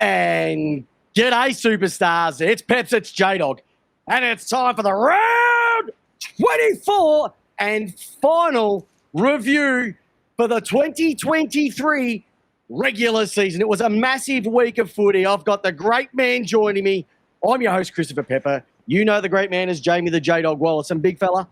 And g'day, superstars. It's Peps, it's J-Dog. And it's time for the round 24 and final review for the 2023 regular season. It was a massive week of footy. I've got the great man joining me. I'm your host, Christopher Pepper. You know the great man as Jamie the J-Dog Wallis. And big fella,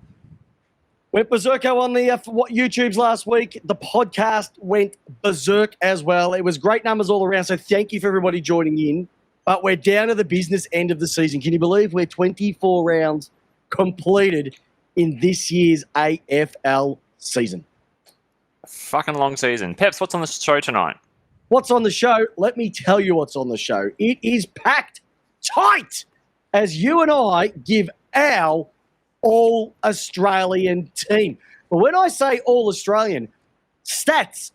went berserko on the YouTubes last week. The podcast went berserk as well. It was great numbers all around, so thank you for everybody joining in. But we're down to the business end of the season. Can you believe we're 24 rounds completed in this year's AFL season? Fucking long season. Peps, what's on the show tonight? What's on the show? Let me tell you what's on the show. It is packed tight as you and I give our All-Australian team. But when I say All-Australian, stats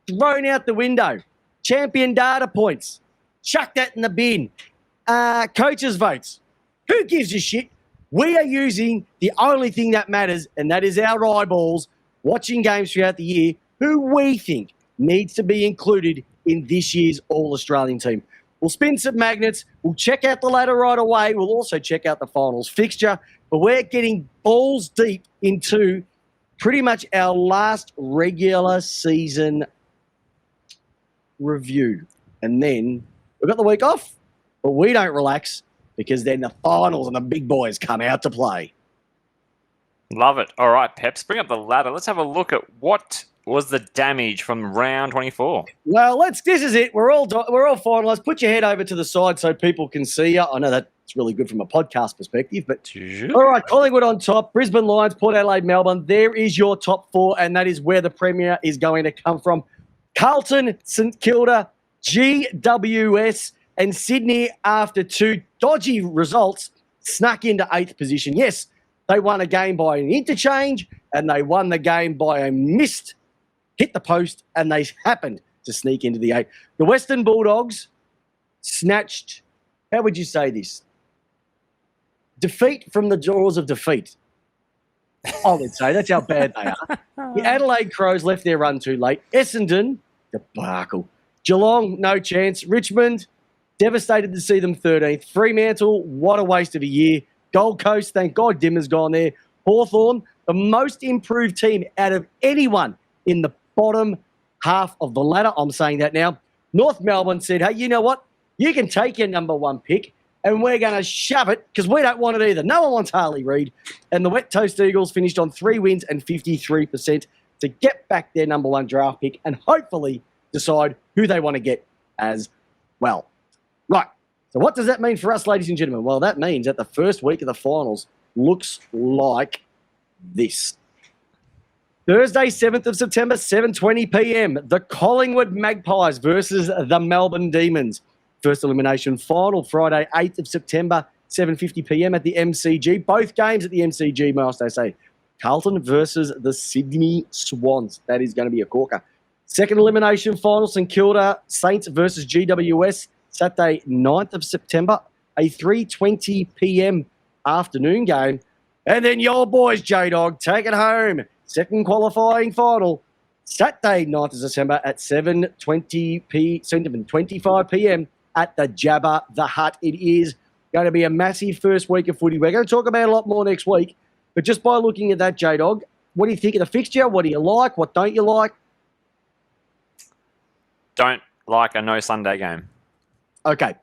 thrown out the window, champion data points, chuck that in the bin, coaches' votes. Who gives a shit? We are using the only thing that matters, and that is our eyeballs watching games throughout the year, who we think needs to be included in this year's All-Australian team. We'll spin some magnets. We'll check out the ladder right away. We'll also check out the finals fixture. But we're getting balls deep into pretty much our last regular season review. And then we've got the week off, but we don't relax because then the finals and the big boys come out to play. Love it. All right, Peps, bring up the ladder. Let's have a look at what was the damage from round 24. Well, this is it. We're all finalised. Put your head over to the side so people can see you. I know that's really good from a podcast perspective, but all right, Collingwood on top, Brisbane Lions, Port Adelaide, Melbourne. There is your top four, and that is where the Premier is going to come from. Carlton, St Kilda, GWS, and Sydney, after two dodgy results, snuck into 8th position. Yes, they won a game by an interchange, and they won the game by a missed hit the post, and they happened to sneak into the 8. The Western Bulldogs snatched, how would you say this? Defeat from the jaws of defeat. I would say that's how bad they are. The Adelaide Crows left their run too late. Essendon, debacle. Geelong, no chance. Richmond, devastated to see them 13th. Fremantle, what a waste of a year. Gold Coast, thank God Dimmer's gone there. Hawthorn, the most improved team out of anyone in the bottom half of the ladder. I'm saying that now. North Melbourne said, hey, you know what? You can take your number one pick and we're going to shove it because we don't want it either. No one wants Harley Reid. And the Wet Toast Eagles finished on 3 wins and 53% to get back their number one draft pick and hopefully decide who they want to get as well. Right. So what does that mean for us, ladies and gentlemen? Well, that means that the first week of the finals looks like this. Thursday, 7th of September, 7:20 p.m. The Collingwood Magpies versus the Melbourne Demons. First elimination final, Friday, 8th of September, 7:50 p.m. at the MCG. Both games at the MCG, must I say. Carlton versus the Sydney Swans. That is going to be a corker. Second elimination final, St Kilda Saints versus GWS. Saturday, 9th of September, a 3:20 p.m. afternoon game. And then your boys, J-Dog, take it home. Second qualifying final, Saturday, 9th of December at 7:25 p.m. at the Jabba the Hutt. It is going to be a massive first week of footy. We're going to talk about a lot more next week. But just by looking at that, J-Dog, what do you think of the fixture? What do you like? What don't you like? Don't like a no Sunday game. Okay.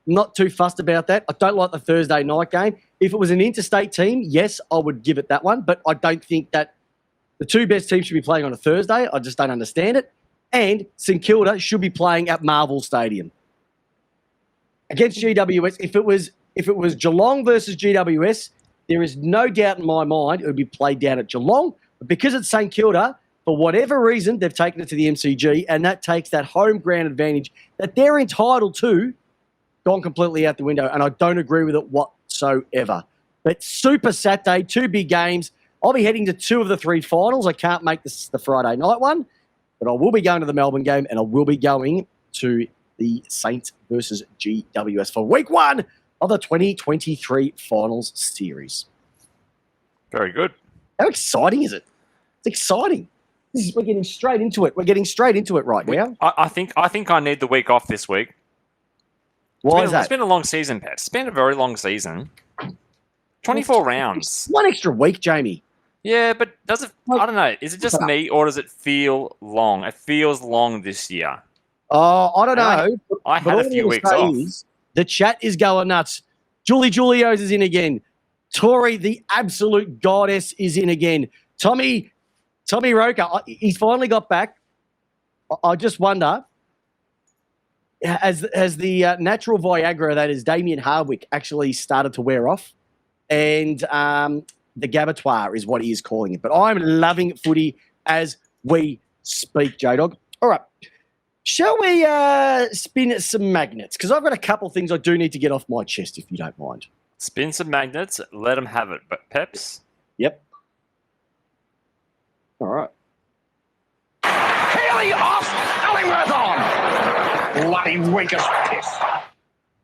Not too fussed about that. I don't like the Thursday night game. If it was an interstate team, yes, I would give it that one. But I don't think that the two best teams should be playing on a Thursday. I just don't understand it. And St Kilda should be playing at Marvel Stadium. Against GWS, if it was Geelong versus GWS, there is no doubt in my mind it would be played down at Geelong. But because it's St Kilda, for whatever reason, they've taken it to the MCG, and that takes that home ground advantage that they're entitled to, gone completely out the window, and I don't agree with it whatsoever. But Super Saturday, 2 big games. I'll be heading to 2 of the 3 finals. I can't make the Friday night one, but I will be going to the Melbourne game, and I will be going to the Saints versus GWS for week 1 of the 2023 finals series. Very good. How exciting is it? It's exciting. We're getting straight into it. We're getting straight into it right now. I think I need the week off this week Why is that? It's been a long season, Pep. It's been a very long season. 24 rounds. One extra week, Jamie. Yeah, but does it... I don't know. Is it just me, or does it feel long? It feels long this year. Oh, I don't know. I had a few weeks off. The chat is going nuts. Julie Julios is in again. Tori, the absolute goddess, is in again. Tommy Roker, he's finally got back. I just wonder, has the natural Viagra that is Damien Hardwick actually started to wear off? And the Gabatoire is what he is calling it. But I'm loving footy as we speak, J-Dog. All right. Shall we spin some magnets? Because I've got a couple of things I do need to get off my chest, if you don't mind. Spin some magnets. Let them have it. But Peps? Yep. All right. Haley off, Ellingworth on. Bloody winkers piss.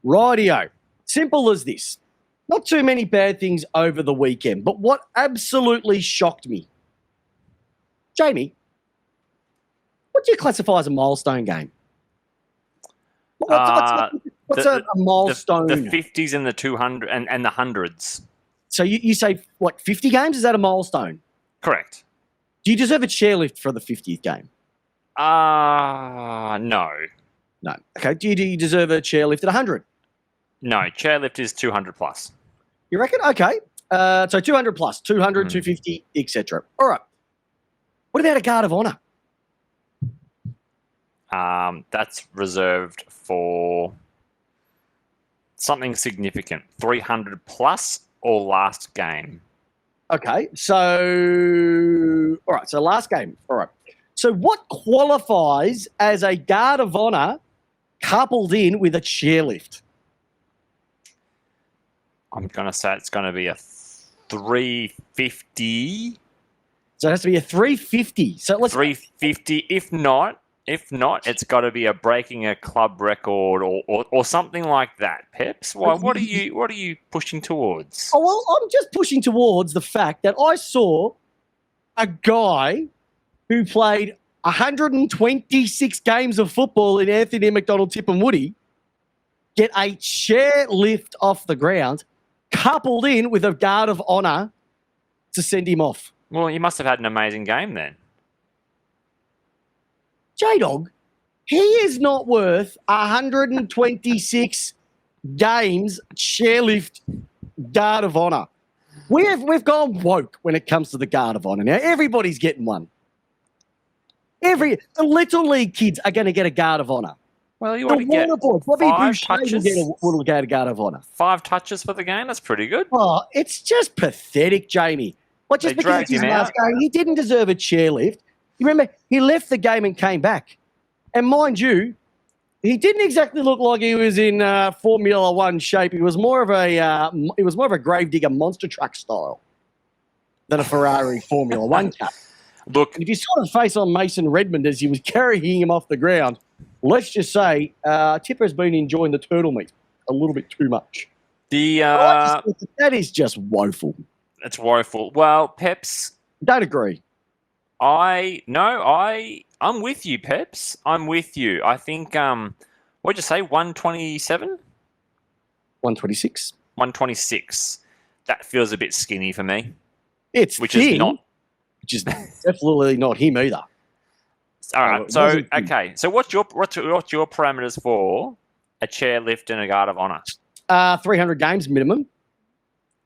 Rightio. Simple as this. Not too many bad things over the weekend, but what absolutely shocked me. Jamie, what do you classify as a milestone game? What's a milestone? The 50s and the 200 and the hundreds. So you say, what, 50 games? Is that a milestone? Correct. Do you deserve a chairlift for the 50th game? No. No. Okay. Do you deserve a chairlift at 100? No. Chairlift is 200 plus. You reckon? Okay. So 200 plus, 200, 250, etc. All right. What about a guard of honour? That's reserved for something significant. 300 plus or last game. Okay. So, all right. So last game. All right. So what qualifies as a guard of honour coupled in with a chairlift? I'm going to say it's going to be a 350. So it has to be a 350. So let's 350. If not, it's got to be a breaking a club record or something like that. Peps, what are you pushing towards? Oh well, I'm just pushing towards the fact that I saw a guy who played 126 games of football in Anthony McDonald Tip and Woody get a chair lift off the ground, coupled in with a guard of honour to send him off. Well, you must have had an amazing game then. J-Dog, he is not worth 126 games chairlift guard of honour. We've gone woke when it comes to the guard of honour. Now, everybody's getting one. The Little League kids are going to get a guard of honour. Well, you want to get five touches? Get a guard of honour. 5 touches for the game? That's pretty good. Oh, it's just pathetic, Jamie. What, just because it's his last game, he didn't deserve a chairlift. You remember, he left the game and came back. And mind you, he didn't exactly look like he was in Formula One shape. He was more of a gravedigger monster truck style than a Ferrari Formula One car. Look, and if you saw the face on Mason Redmond as he was carrying him off the ground, let's just say Tipper's been enjoying the turtle meat a little bit too much. That is just woeful. It's woeful. Well, Peps, don't agree. I'm with you, Peps. I'm with you. I think what'd you say? 127? 126. 126. That feels a bit skinny for me. Which is definitely not him either. All right. So okay. So what's your parameters for a chairlift and a guard of honour? 300 games minimum.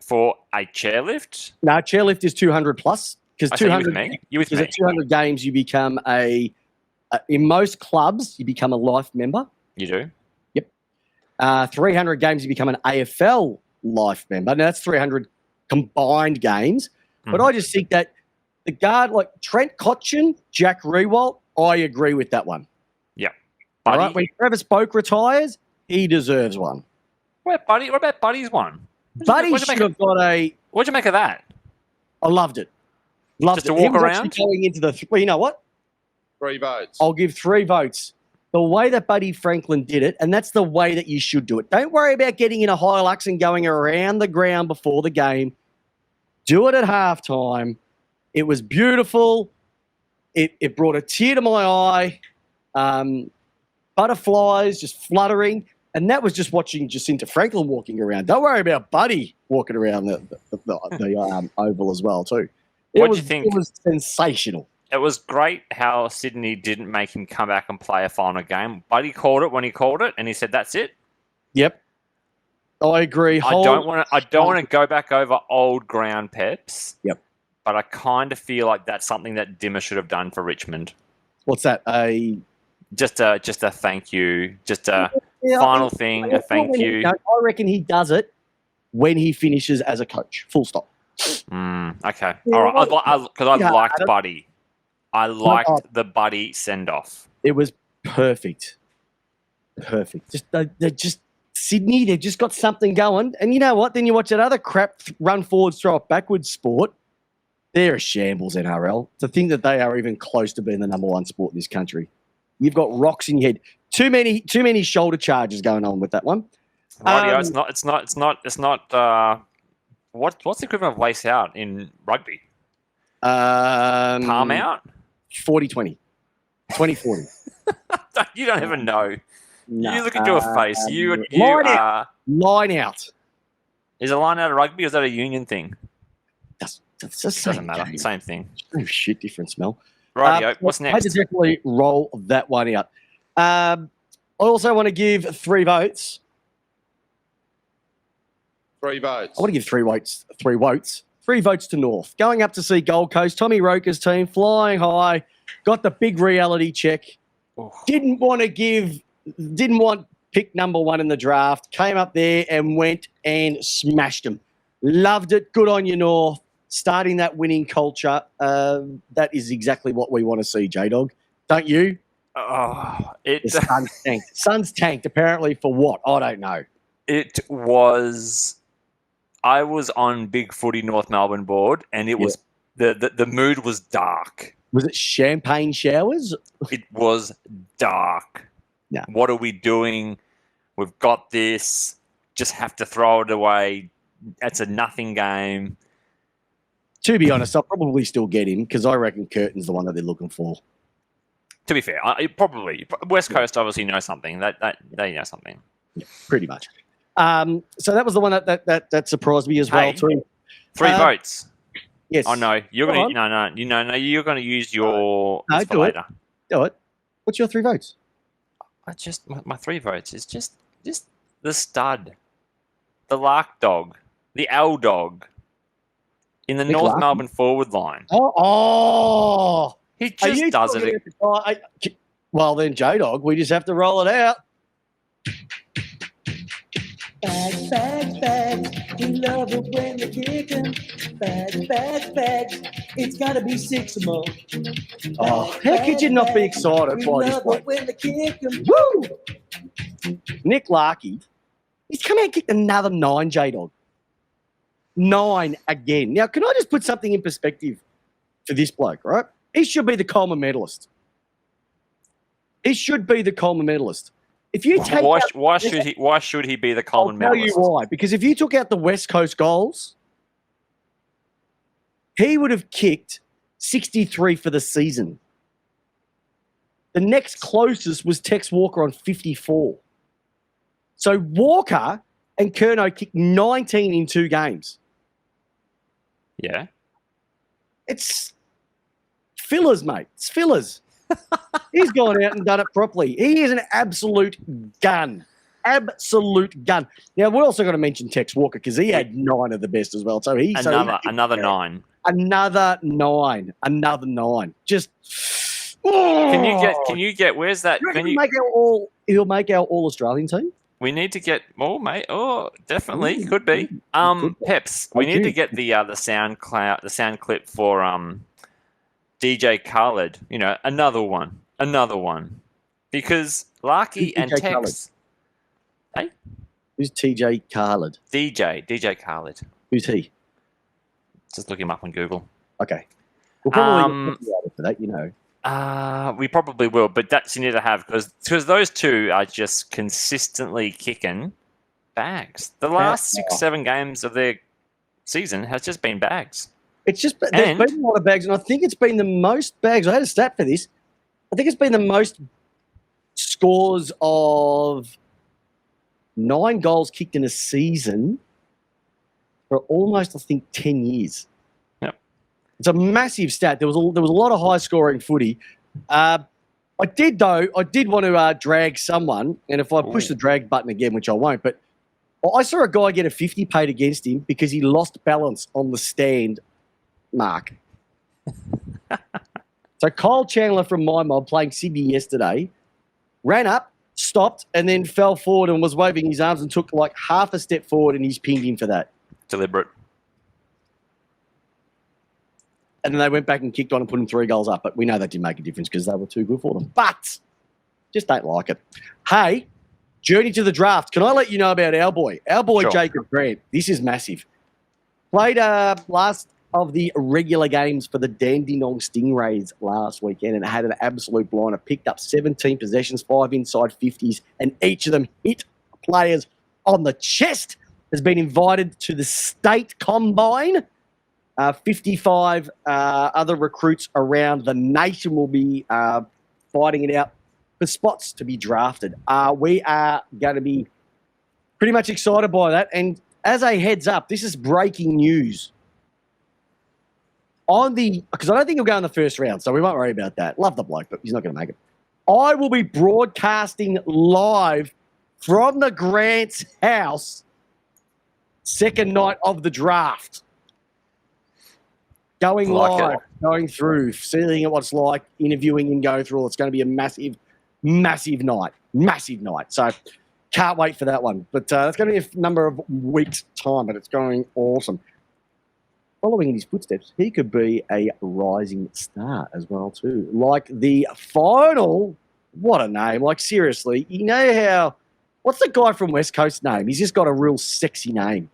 For a chairlift? No, chairlift is 200 plus. Because 200, you with me? At 200 games, you become in most clubs, you become a life member. You do? Yep. 300 games, you become an AFL life member. Now, that's 300 combined games. But I just think that the guard, like Trent Cotchin, Jack Rewalt, I agree with that one. Yeah. All right, when Travis Boak retires, he deserves one. What about Buddy's one? Buddy should have got a... What'd you make of that? I loved it. Just to walk around? Going into the... Well, you know what? 3 votes. I'll give 3 votes. The way that Buddy Franklin did it, and that's the way that you should do it. Don't worry about getting in a Hilux and going around the ground before the game. Do it at halftime. It was beautiful. It brought a tear to my eye. Butterflies just fluttering. And that was just watching Jacinta Franklin walking around. Don't worry about Buddy walking around the oval as well, too. What do you think? It was sensational. It was great how Sydney didn't make him come back and play a final game. Buddy called it when he called it, and he said, "That's it." Yep, I agree. I don't want to go back over old ground, Peps. Yep. But I kind of feel like that's something that Dimmer should have done for Richmond. What's that? Just a thank you. Just a final thing. A thank you. I reckon he does it when he finishes as a coach. Full stop. Okay. All right. Because I liked Buddy. I liked the Buddy send off. It was perfect. They're just Sydney. They've just got something going. And you know what? Then you watch that other crap run forwards, throw it backwards sport. They're a shambles, NRL. To think that they are even close to being the number one sport in this country. You've got rocks in your head. Too many shoulder charges going on with that one. Rightio, it's not. What's the equivalent of lace out in rugby? Palm out? 40-20. 20-40. You don't even know. No. You look into a face. You line are. Line out. Is a line out of rugby or is that a union thing? That's the same. Doesn't matter. Game. Same thing. Oh, shit, different smell. Rightio, what's next? I had to definitely roll that one out. I also want to give 3 votes. 3 votes. I want to give 3 votes. 3 votes. 3 votes to North. Going up to see Gold Coast. Tommy Roker's team flying high. Got the big reality check. Oh. Didn't want pick number 1 in the draft. Came up there and went and smashed them. Loved it. Good on you, North. Starting that winning culture. That is exactly what we want to see, J-Dog. Don't you? Oh, The Suns tanked. Suns tanked, apparently, for what? I don't know. It was. I was on Big Footy North Melbourne board, and it was the mood was dark. Was it champagne showers? It was dark. No. What are we doing? We've got this. Just have to throw it away. It's a nothing game. To be honest, I'll probably still get him because I reckon Curtin's the one that they're looking for. To be fair, probably West Coast obviously knows something. That they know something. Yeah, pretty much. So that was the one that surprised me as well. Hey, Too. 3 votes. Yes. Oh no, you're Go going on. to you're going to use your No, it's for do it. later. Do it. What's your 3 votes? I just my 3 votes is just the stud, the Lark dog, the L dog in the Nick North Larkin? Melbourne forward line. Oh. He just does it. Well, then, J-Dog, we just have to roll it out. Bags, bags, bags. We love it when they kick 'em. Bags, bags, bags. It's gotta be 6 or more. Oh, how could you not be excited We by this love one? it when they kick 'em. Woo! Nick Larky, he's come out and kicked another 9, J-Dog. 9 again. Now, can I just put something in perspective for this bloke, right? He should be the Coleman medalist. He should be the Coleman medalist. If you take Why should he be the Coleman I'll tell medalist? you why. Because if you took out the West Coast goals, he would have kicked 63 for the season. The next closest was Tex Walker on 54. So Walker and Curnow kicked 19 in 2 games. Yeah. It's fillers, mate. It's fillers. He's gone out and done it properly. He is an absolute gun. Absolute gun. Now, we're also going to mention Tex Walker because he had 9 of the best as well. So Another 9. Another 9. Just Can you get where's that? He'll make our all Australian team? We need to get more, mate. Oh, definitely could be. Peps, we need to get the sound clip for DJ Khaled. You know, another one, because Larky and DJ Tex. Khaled? Hey, Who's TJ Khaled? DJ Khaled. Who's he? Just look him up on Google. Okay. We'll probably get for that, you know. We probably will, but that's you need to have because those two are just consistently kicking bags. The last 6-7 games of their season has just been bags. It's just there's been a lot of bags, and I think it's been the most bags. I had a stat for this. I think it's been the most scores of 9 goals kicked in a season for almost, I think, 10 years. Yep. It's a massive stat. There was a lot of high-scoring footy. I did want to drag someone, and if I push the drag button again, which I won't, but I saw a guy get a 50 paid against him because he lost balance on the stand mark. So Kyle Chandler from my mob playing Sydney yesterday ran up, stopped, and then fell forward and was waving his arms and took like half a step forward, and he's pinged him for that. Deliberate. And then they went back and kicked on and put him 3 goals up. But we know that didn't make a difference because they were too good for them. But just don't like it. Hey, journey to the draft. Can I let you know about our boy? Our boy, Sure. Jacob Grant. This is massive. Played last of the regular games for the Dandenong Stingrays last weekend and had an absolute blinder. Picked up 17 possessions, 5 inside 50s, and each of them hit players on the chest. Has been invited to the state combine. 55 other recruits around the nation will be fighting it out for spots to be drafted. We are going to be pretty much excited by that. And as a heads up, this is breaking news. Because I don't think he'll go in the first round, so we won't worry about that. Love the bloke, but he's not going to make it. I will be broadcasting live from the Grant's house second night of the draft. Going live, going through, seeing what it's like, interviewing and going through. It's going to be a massive, massive night. Massive night. So can't wait for that one. But it's going to be a number of weeks' time, but it's going awesome. Following in his footsteps, he could be a rising star as well too. Like the final, what a name. Like seriously, you know how, what's the guy from West Coast name? He's just got a real sexy name.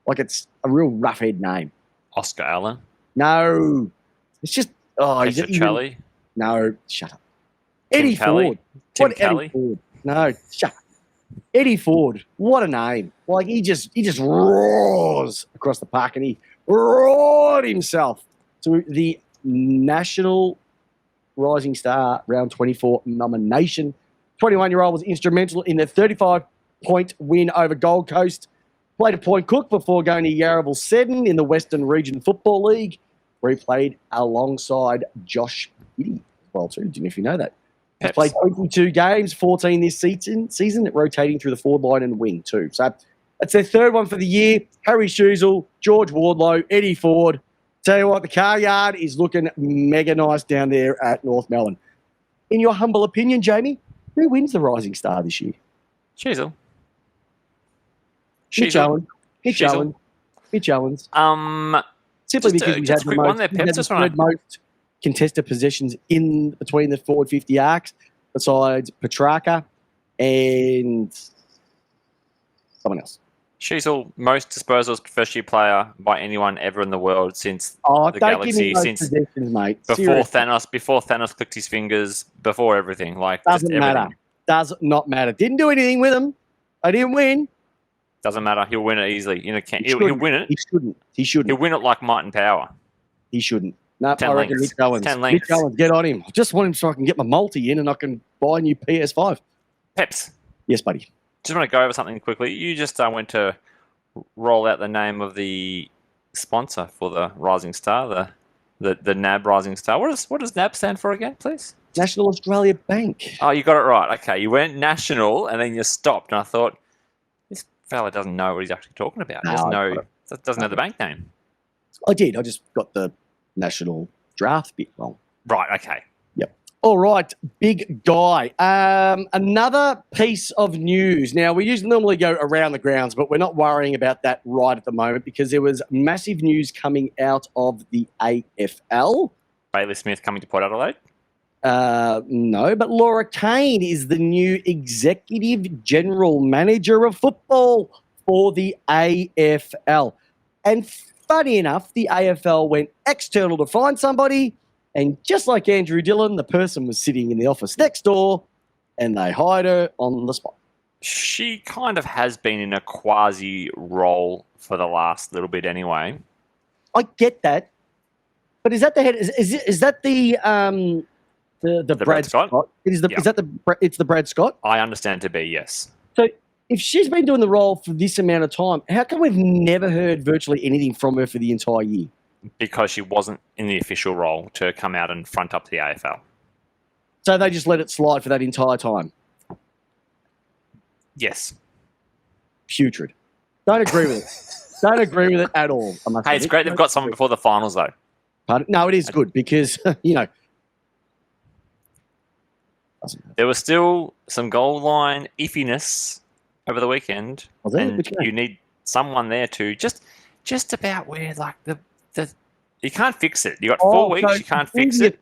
Like it's a real roughhead name. Oscar Allen. No. It's just, Charlie. No, shut up. Eddie Kelly? Ford. Tim What Kelly? Eddie Ford? No, shut up. Eddie Ford. What a name. Like he just roars across the park and he roared himself to the National Rising Star Round 24 nomination. 21-year-old was instrumental in their 35-point win over Gold Coast. Played at Point Cook before going to Yarraville Seddon in the Western Region Football League, where he played alongside Josh Giddy as well too. Didn't know if you know that. He's played 22 games, 14 this season, rotating through the forward line and wing too. So that's their third one for the year. Harry Shoesel, George Wardlow, Eddie Ford. Tell you what, the car yard is looking mega nice down there at North Melbourne. In your humble opinion, Jamie, who wins the Rising Star this year? Sheasel. Mitch Owens. Mitch Owens. Simply because he's had the most contested possessions in between the forward 50 arcs, besides Petrarca and someone else. Sheasel, most disposals first year player by anyone ever in the world since the Galaxy, since mate. before Thanos clicked his fingers, before everything. Like doesn't matter. Does not matter. Didn't do anything with him. I didn't win. Doesn't matter. He'll win it easily. He'll win it. He shouldn't. He'll win it like might and power. He shouldn't. No, 10 I reckon lengths. Mitch Owens. 10 lengths. Mitch Owens, get on him. I just want him so I can get my multi in and I can buy a new PS5. Peps. Yes, buddy. Just want to go over something quickly. You just went to roll out the name of the sponsor for the Rising Star, the NAB Rising Star. What does NAB stand for again, please? National Australia Bank. Oh, you got it right. Okay, you went national and then you stopped, and I thought this fella doesn't know what he's actually talking about. Doesn't know the bank name. I did. I just got the national draft bit wrong. Right. Okay. Yep. All right, big guy. Another piece of news. Now, we normally go around the grounds, but we're not worrying about that right at the moment because there was massive news coming out of the AFL. Bailey Smith coming to Port Adelaide? No, but Laura Kane is the new executive general manager of football for the AFL. And funny enough, the AFL went external to find somebody, and just like Andrew Dillon, the person was sitting in the office next door, and they hired her on the spot. She kind of has been in a quasi role for the last little bit anyway. I get that, but is that the head? Is that the Brad Scott? Is that it's the Brad Scott? I understand to be, yes. So if she's been doing the role for this amount of time, how come we've never heard virtually anything from her for the entire year? Because she wasn't in the official role to come out and front up the AFL. So they just let it slide for that entire time. Yes. Putrid. Don't agree with it. Don't agree with it at all. I must Hey, it's admit. great they've got someone before the finals, though. Pardon? No, it is good because, you know. There was still some goal line iffiness over the weekend. Was there? And Which game? you need someone there to just about where, like, the you can't fix it. You got 4 weeks, so you can't fix it.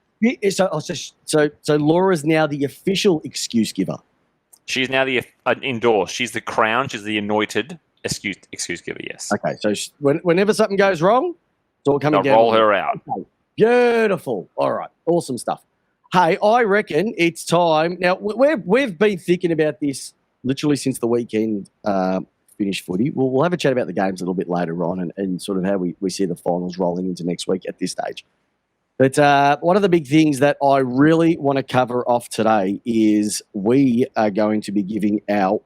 So Laura's now the official excuse giver. She's now the endorsed. She's the crown. She's the anointed excuse giver. Yes. Okay, so whenever something goes wrong, it's all coming They'll down. roll her out. Okay. Beautiful. All right, awesome stuff. Hey, I reckon it's time. Now, we've been thinking about this literally since the weekend finished footy. We'll have a chat about the games a little bit later on and sort of how we see the finals rolling into next week at this stage. But one of the big things that I really want to cover off today is we are going to be giving our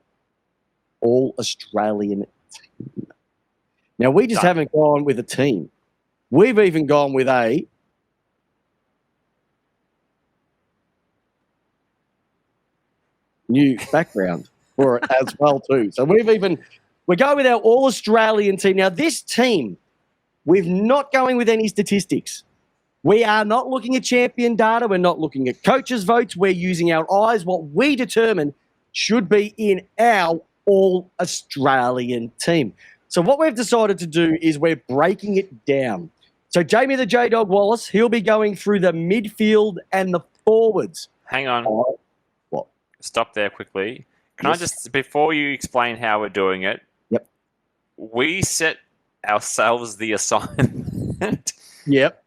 All-Australian team. Now, we just haven't gone with a team. We've even gone with a new background for it as well too. So we're going with our All-Australian team. Now, this team, we're not going with any statistics. We are not looking at champion data. We're not looking at coaches' votes. We're using our eyes. What we determine should be in our All-Australian team. So what we've decided to do is we're breaking it down. So Jamie the J-Dog Wallis, he'll be going through the midfield and the forwards. Hang on. What? Stop there quickly. Can Yes. I just, before you explain how we're doing it, Yep. We set ourselves the assignment. Yep.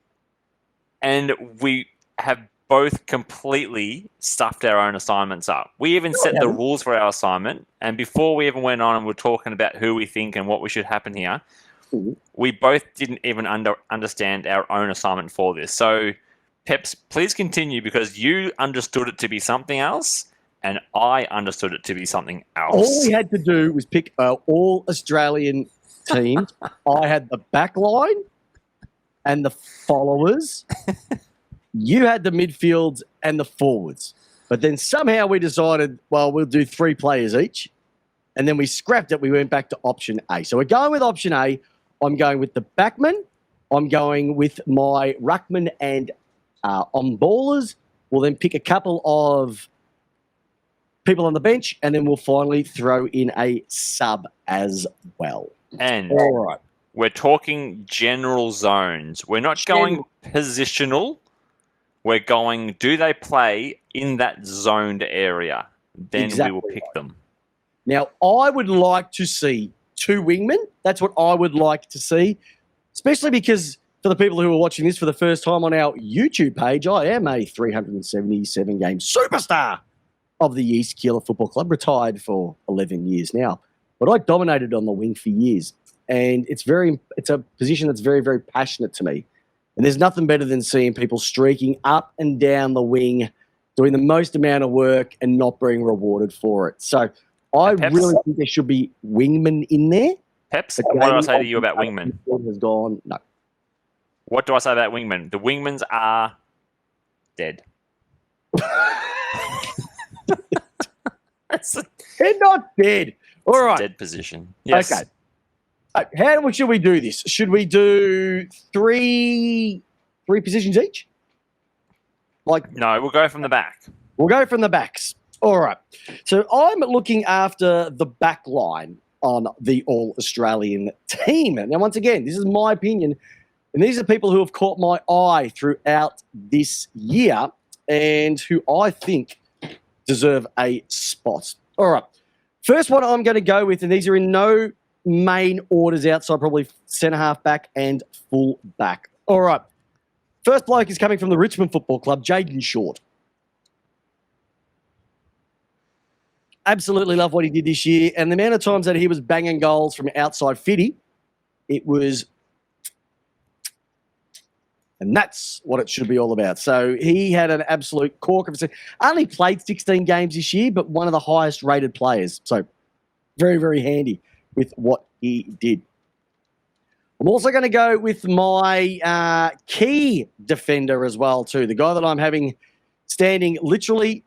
And we have both completely stuffed our own assignments up. We even set the rules for our assignment. And before we even went on and we're talking about who we think and what we should happen here, we both didn't even understand our own assignment for this. So, Peps, please continue because you understood it to be something else and I understood it to be something else. All we had to do was pick our All-Australian team. I had the back line and the followers. You had the midfields and the forwards. But then somehow we decided, well, we'll do 3 players each. And then we scrapped it. We went back to option A. So we're going with option A. I'm going with the backman. I'm going with my ruckman and on ballers. We'll then pick a couple of people on the bench, and then we'll finally throw in a sub as well. And all right, we're talking general zones. We're not going positional. We're going, do they play in that zoned area? Then Exactly we will pick them. Now, I would like to see 2 wingmen. That's what I would like to see, especially because for the people who are watching this for the first time on our YouTube page, I am a 377-game superstar of the East Keilor Football Club, retired for 11 years now. But I dominated on the wing for years, and it's a position that's very, very passionate to me. And there's nothing better than seeing people streaking up and down the wing, doing the most amount of work and not being rewarded for it. So I really think there should be wingmen in there. Peps, what do I say to you about wingmen? Has gone, no. What do I say about wingmen? The wingmans are dead. They're not dead. All right. Dead position. Yes. Okay. How should we do this? Should we do three positions each? No, we'll go from the back. We'll go from the backs. All right. So I'm looking after the back line on the All-Australian team. Now, once again, this is my opinion, and these are people who have caught my eye throughout this year and who I think deserve a spot. All right. First one I'm going to go with, and these are in no main orders outside, probably centre half back and full back. All right. First bloke is coming from the Richmond Football Club, Jaden Short. Absolutely love what he did this year. And the amount of times that he was banging goals from outside 50, it was... And that's what it should be all about. So he had an absolute corker. Only played 16 games this year, but one of the highest rated players. So Very, very handy with what he did. I'm also going to go with my key defender as well, too. The guy that I'm having standing literally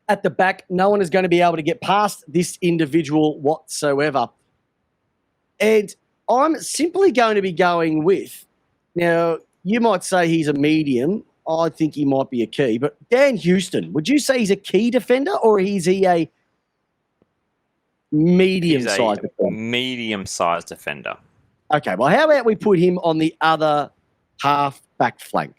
at the back. No one is going to be able to get past this individual whatsoever. And I'm simply going to be going with, now, you might say he's a medium. I think he might be a key. But Dan Houston, would you say he's a key defender or is he a medium-sized defender? Medium-sized defender. Okay, well, how about we put him on the other half-back flank?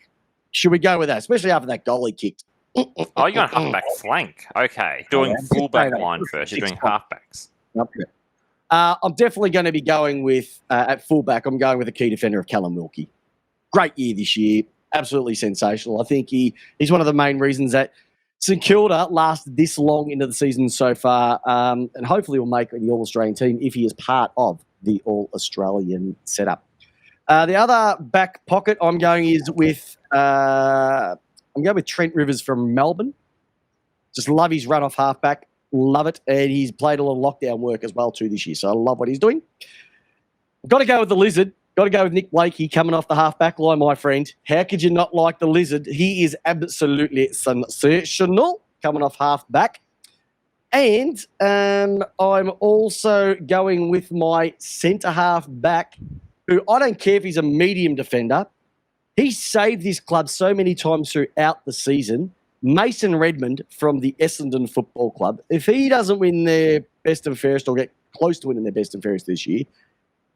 Should we go with that, especially after that goal he kicked? Oh, you're going half-back flank. Okay. Doing full-back line first. You're doing half-backs. Okay. I'm definitely going to be going with, at full-back, I'm going with a key defender of Callum Wilkie. Great year this year. Absolutely sensational. I think he's one of the main reasons that St Kilda lasted this long into the season so far, and hopefully will make the All-Australian team if he is part of the All-Australian setup. The other back pocket I'm going with Trent Rivers from Melbourne. Just love his run off halfback. Love it. And he's played a lot of lockdown work as well too this year. So I love what he's doing. Got to go with the Lizard. Got to go with Nick Blakey coming off the halfback line, my friend. How could you not like the Lizard? He is absolutely sensational coming off halfback. And I'm also going with my centre-half back, who I don't care if he's a medium defender. He saved this club so many times throughout the season. Mason Redmond from the Essendon Football Club. If he doesn't win their best and fairest or get close to winning their best and fairest this year,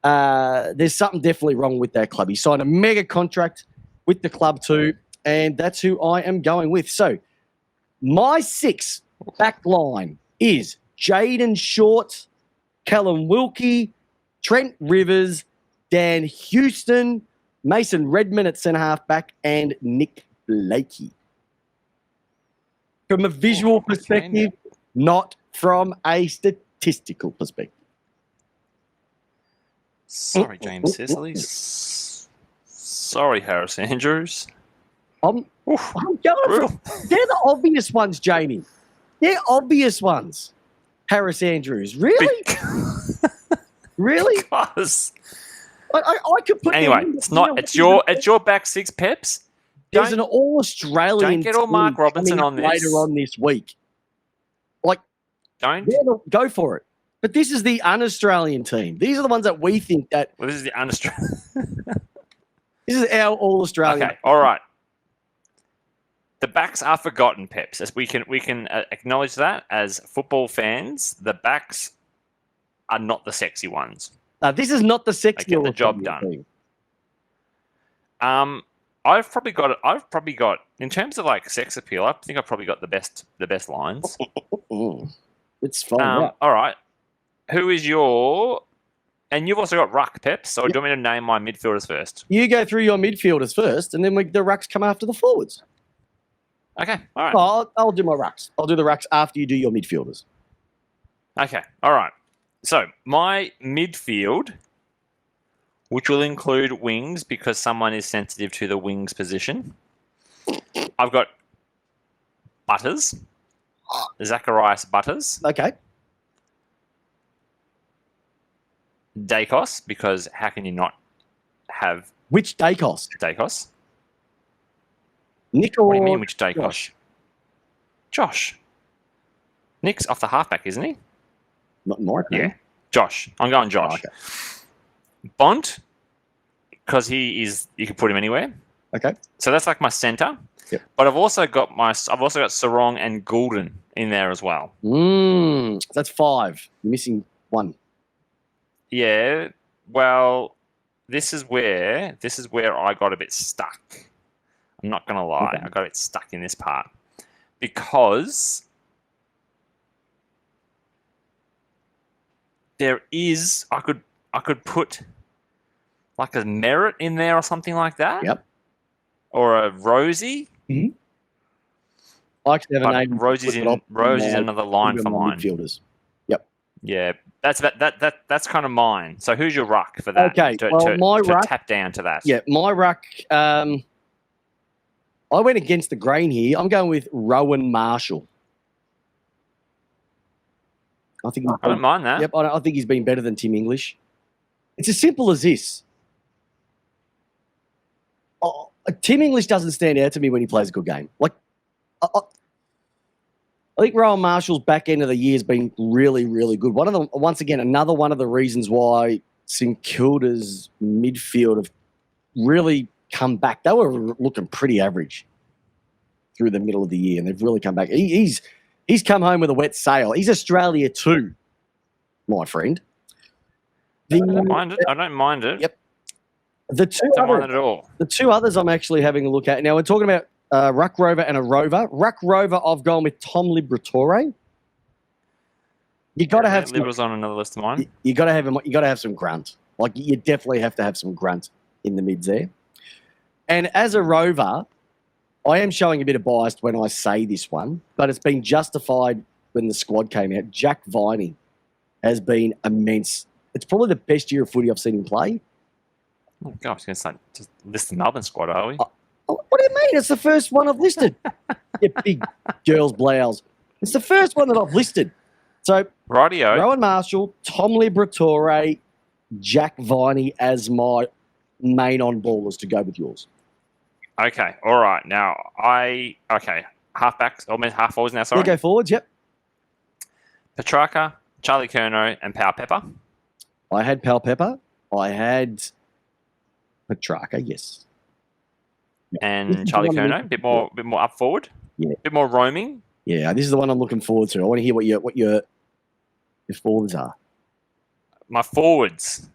there's something definitely wrong with that club. He signed a mega contract with the club too, and that's who I am going with. So my 6 back line is Jaden Short, Callum Wilkie, Trent Rivers, Dan Houston, Mason Redmond at centre-half back, and Nick Blakey. From a visual perspective, not from a statistical perspective. Sorry, James Sicily. Sorry, Harris Andrews. I'm going for, they're the obvious ones, Jamie. They're obvious ones. Harris Andrews. Really? Really? Because I could put anyway, it's not. It's your back 6, Peps. There's an All-Australian. Don't get all Mark Robinson on this later on this week. Don't go for it. But this is the un-Australian team. These are the ones that we think that. Well, this is the un-Australian. This is our All-Australian. Okay, all right. The backs are forgotten, Peps. As we can acknowledge that as football fans, the backs are not the sexy ones. This is not the sexy. They get the job done. Team. I've probably got in terms of like sex appeal. I think I've probably got the best lines. It's fun. All right. Who is your? And you've also got ruck, Peps. So do you want me to name my midfielders first? You go through your midfielders first, and then the rucks come after the forwards. Okay. All right. I'll do my rucks. I'll do the rucks after you do your midfielders. Okay. All right. So my midfield, which will include wings because someone is sensitive to the wings position. I've got Butters, Zacharias Butters. Okay. Dacos, because how can you not have... Which Dacos? Dacos. Nick or... What do you mean, which Dacos? Josh. Nick's off the halfback, isn't he? Not in my opinion. Yeah. Josh. I'm going Josh. Oh, okay. Bont, because you can put him anywhere. Okay. So that's like my centre. Yep. But I've also got Sarong and Goulden in there as well. That's 5. You're missing 1. Yeah. Well, this is where I got a bit stuck. I'm not gonna lie. Okay. I got a bit stuck in this part. Because there is I could put like a Merritt in there or something like that. Yep. Or a Rosie. Mm-hmm. I could have a name. Rosie's another line for mine. Midfielders. Yep. Yeah, that's kind of mine. So who's your ruck for that? Okay. My ruck, tap down to that. Yeah, my ruck. I went against the grain here. I'm going with Rowan Marshall. I think I don't mind that. Yep, I think he's been better than Tim English. It's as simple as this. Tim English doesn't stand out to me when he plays a good game. Like, I think Rowan Marshall's back end of the year has been really, really good. Once again, another one of the reasons why St Kilda's midfield have really come back. They were looking pretty average through the middle of the year, and they've really come back. He's come home with a wet sail. He's Australia too, my friend. I don't mind it. I don't mind it. Yep. Don't mind it at all. The two others I'm actually having a look at. Now, we're talking about Ruck Rover and a Rover. Ruck Rover, I've gone with Tom Liberatore. You got to have Lib was on another list of mine. You got to have him. You got to have some grunt. Like, you definitely have to have some grunt in the mids there. And as a Rover, I am showing a bit of bias when I say this one, but it's been justified when the squad came out. Jack Viney has been immense. It's probably the best year of footy I've seen him play. Oh, gosh, I was going to say, just list the Melbourne squad, are we? What do you mean? It's the first one I've listed. You big girls' blouse. It's the first one that I've listed. So, Rightio. Rowan Marshall, Tom Liberatore, Jack Viney as my main on-ballers to go with yours. Okay, all right. Now, halfbacks, I mean half forwards now, sorry. Yeah, go forwards, yep. Petrarca, Charlie Curnow, and Pau Pepper. I had Pal Pepper. I had Petrarca, yes. And Charlie Curnow, a bit more up forward. Yeah. A bit more roaming. Yeah, this is the one I'm looking forward to. I want to hear what your forwards are. My forwards,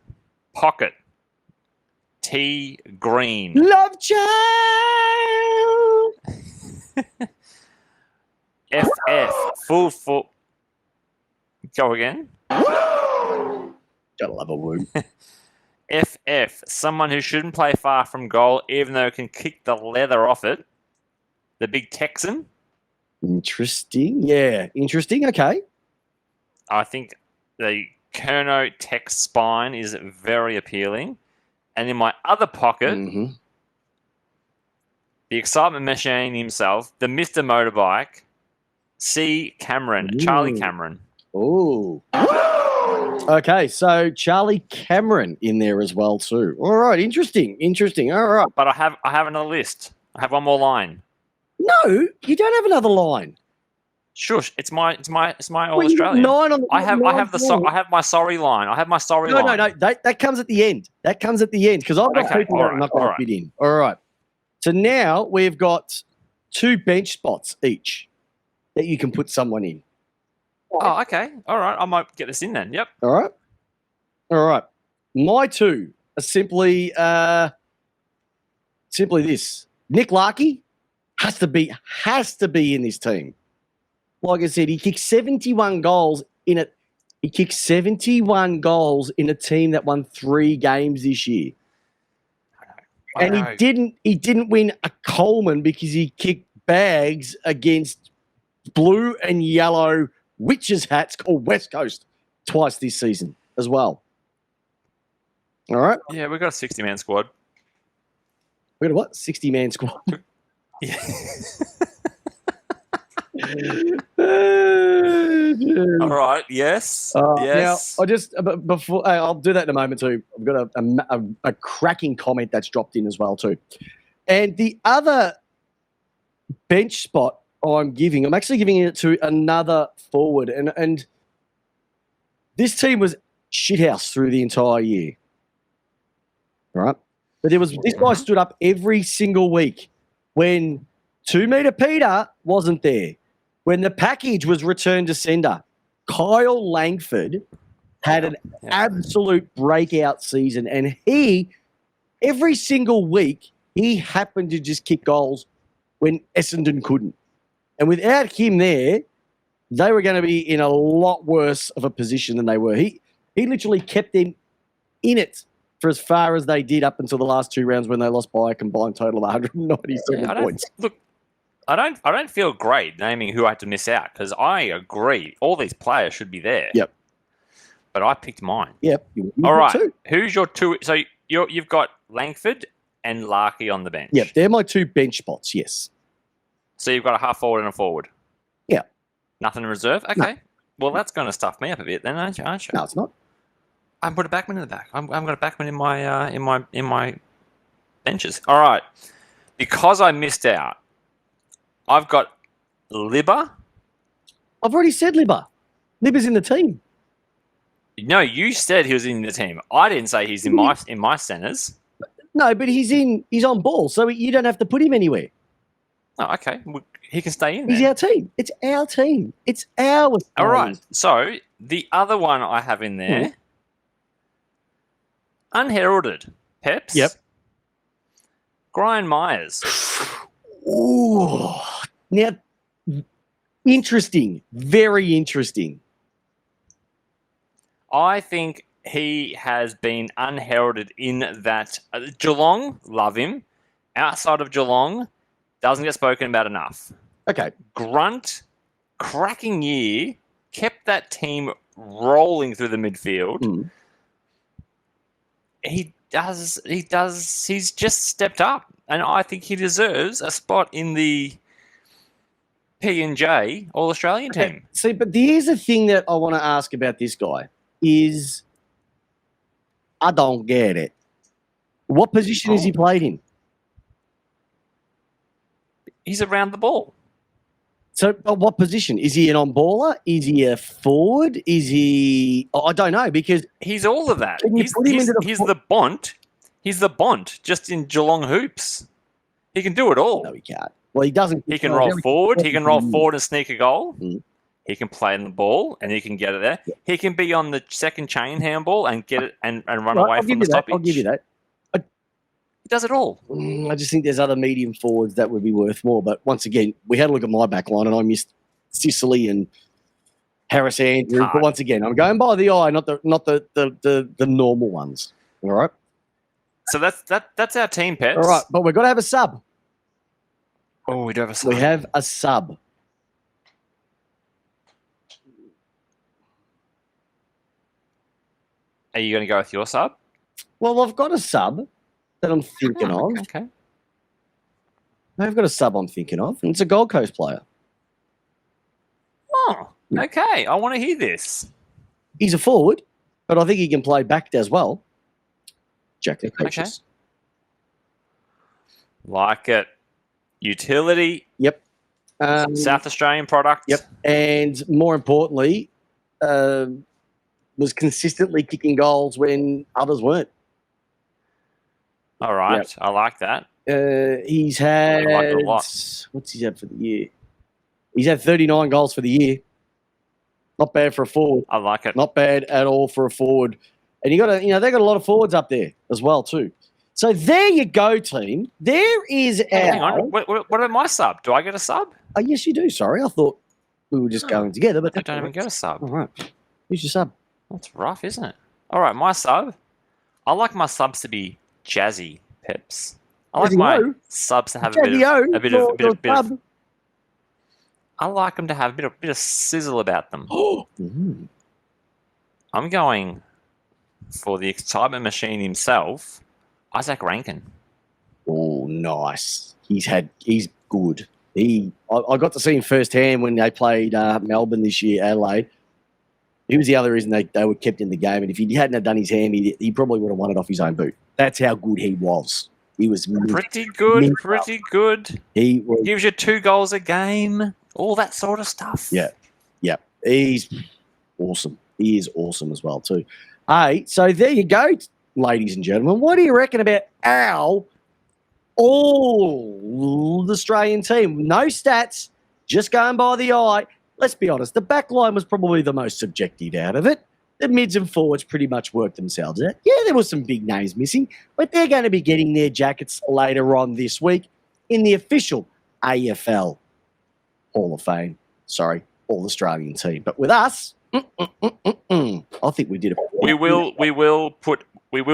Pocket, T Green. Love child. FF, full. Go again. Gotta love a woo. FF, someone who shouldn't play far from goal, even though it can kick the leather off it. The big Texan. Interesting. Yeah, interesting. Okay. I think the Curnow Tech spine is very appealing. And in my other pocket, the excitement machine himself, the Mr. Motorbike, C. Cameron, Charlie Cameron. Oh. Okay, so Charlie Cameron in there as well too. All right, interesting. All right. But I have another list. I have one more line. No, you don't have another line. Shush! It's my all Well, you got Australian. 9 on the, I have my sorry line. I have my sorry line. No. That comes at the end. That comes at the end because I've got people that are not going to fit in. All right. So now we've got 2 bench spots each that you can put someone in. Oh, okay. All right. I might get this in then. Yep. All right. My 2 are simply this. Nick Larkey has to be in this team. Like I said, he kicked 71 goals in it. He kicked 71 goals in a team that won 3 games this year. And he didn't win a Coleman because he kicked bags against blue and yellow witches hats called West Coast twice this season as well. All right. Yeah, we've got a 60-man squad. We got a what? 60-man squad. Yeah. All right. Yes. Yes. Now, before I'll do that in a moment too. I've got a cracking comment that's dropped in as well too. And the other bench spot I'm actually giving it to another forward, and this team was shithouse through the entire year. Right? But this guy stood up every single week when 2 Meter Peter wasn't there. When the package was returned to sender, Kyle Langford had an absolute breakout season. And every single week, he happened to just kick goals when Essendon couldn't. And without him there, they were going to be in a lot worse of a position than they were. He literally kept them in it for as far as they did up until the last 2 rounds when they lost by a combined total of 197 points. Look, I don't feel great naming who I had to miss out because I agree all these players should be there. Yep. But I picked mine. Yep. All right. Who's your 2? So you've got Langford and Larkey on the bench. Yep. They're my 2 bench spots. Yes. So you've got a half forward and a forward. Yeah. Nothing in reserve. Okay. No. Well, that's going to stuff me up a bit, then, aren't you? No, it's not. I put a backman in the back. I'm got a backman in my benches. All right, because I missed out, I've got Libba. I've already said Libba. Libba's in the team. No, you said he was in the team. I didn't say he's in my centres. No, but he's on ball, so you don't have to put him anywhere. Oh, okay. Well, he can stay in. He's then. our team. It's our team. It's our. All right. So the other one I have in there, unheralded, Peps. Yep. Brian Myers. Ooh. Now, interesting. Very interesting. I think he has been unheralded in that Geelong, love him. Outside of Geelong, doesn't get spoken about enough. Okay. Grunt, cracking year, kept that team rolling through the midfield. He's just stepped up. And I think he deserves a spot in the P&J All-Australian team. See, but here's the thing that I want to ask about this guy is I don't get it. What position has he played in? He's around the ball. So, what position? Is he an on-baller? Is he a forward? Is he... I don't know, because... He's all of that. Can you put him into the... He's the Bont. He's the Bont, just in Geelong hoops. He can do it all. No, he can't. Well, he doesn't... He can roll forward. He can roll forward and sneak a goal. He can play in the ball, and he can get it there. Yeah. He can be on the second chain handball and get it and run away from the stoppage. I'll give you that. He does it all. I just think there's other medium forwards that would be worth more. But once again, we had a look at my back line, and I missed Sicily and Harris Andrew. But once again, I'm going by the eye, not the normal ones. All right. So that's our team, Peps. All right, but we've got to have a sub. Oh, we do have a sub. We have a sub. Are you going to go with your sub? Well, I've got a sub that I'm thinking of. Okay. I've got a sub I'm thinking of, and it's a Gold Coast player. Oh, okay. I want to hear this. He's a forward, but I think he can play back as well. Jack the coaches. Okay. Like it. Utility. Yep. South Australian product. Yep. And more importantly, was consistently kicking goals when others weren't. All right. Yep. I like that. He's had... I like it a lot. What's he had for the year? He's had 39 goals for the year. Not bad for a forward. I like it. Not bad at all for a forward. And they got a lot of forwards up there as well too. So there you go, team. There is our... Hang on. What about my sub? Do I get a sub? Oh, yes, you do. Sorry. I thought we were just going together. But I don't even get a sub. All right. Who's your sub? That's rough, isn't it? All right, my sub. I like my subs to be jazzy, Peps. I like my subs to have a bit of I like them to have a bit of sizzle about them. I'm going for the excitement machine himself, Isaac Rankin. Oh, nice. He's good. I got to see him firsthand when they played Melbourne this year, Adelaide. He was the other reason they were kept in the game. And if he hadn't have done his hand, he probably would have won it off his own boot. That's how good he was. He was pretty good. He gives you 2 goals a game, all that sort of stuff. Yeah. He's awesome. He is awesome as well too. Hey, so there you go, ladies and gentlemen. What do you reckon about our all-Australian team? No stats, just going by the eye. Let's be honest, the back line was probably the most subjective out of it. The mids and forwards pretty much worked themselves out. Yeah, there were some big names missing, but they're going to be getting their jackets later on this week in the official AFL Hall of Fame. Sorry, All-Australian team. But with us, I think we did it. We will